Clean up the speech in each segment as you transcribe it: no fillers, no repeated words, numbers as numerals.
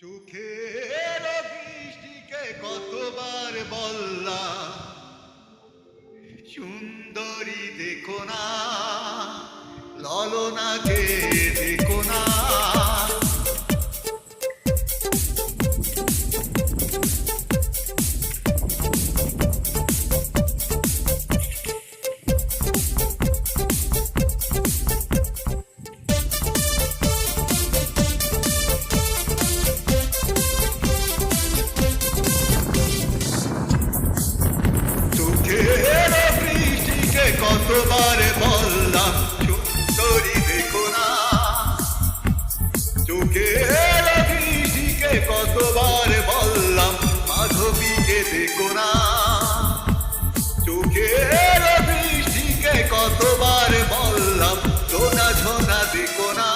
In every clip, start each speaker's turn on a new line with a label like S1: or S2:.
S1: চোখের বৃষ্টিকে কতবার বললাম সুন্দরী দেখো না, ললনাকে দেখো না। কতবার বললাম সুন্দরী দেখো না, চোখের বৃষ্টিকে কতবার বললাম মাধবীকে দেখো না, চোখের বৃষ্টিকে কতবার বললাম ঝোনা ঝোনা দেখো না,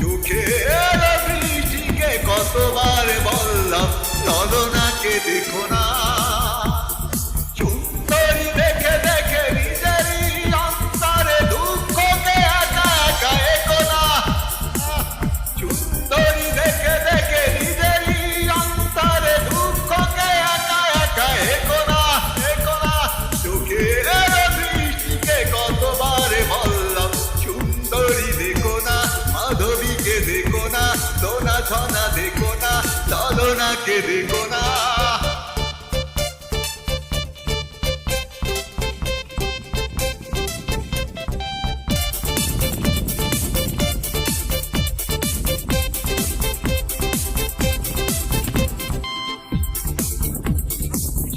S1: চোখের বৃষ্টিকে কতবার বললাম ললনাকে দেখো না। ঝোনা ঝোনা দেখো না, ললনাকে দেখো না।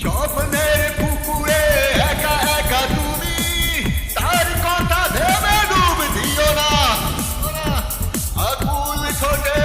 S1: স্বপ্নের পুকুরে একা একা তুমি, তার কথা ভেবে ডুব দিও না, আকুল ছোটে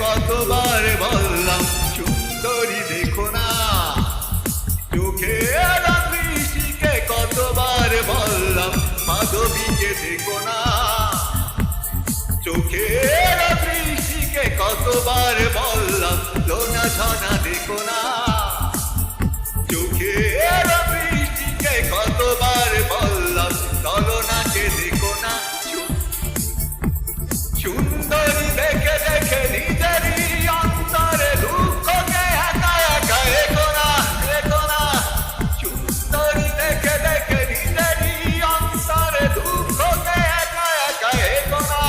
S1: কতবার বললাম সুন্দরী দেখো না, চোখের বৃষ্টিকে কতবার বললাম মাধবীকে দেখো না, চোখের বৃষ্টিকে কতবার বললাম ঝোনা ঝোনা দেখো না, চোখের বৃষ্টিকে কতবার বললাম ললনাকে দেখো না। সুন্দরী দেখে দেখে নিজেরই অন্তরে দুঃখকে একা একা এগো না, এগো না। সুন্দরী দেখে দেখে নিজেরই অন্তরে দুঃখকে একা একা এগো না,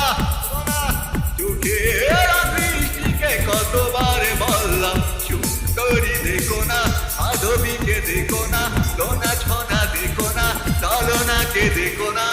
S1: চোখের বৃষ্টিকে কতবার বললাম সুন্দরী দেখো না, মাধবীকে দেখো না, ঝোনা ঝোনা দেখো না, ললনাকে দেখো না।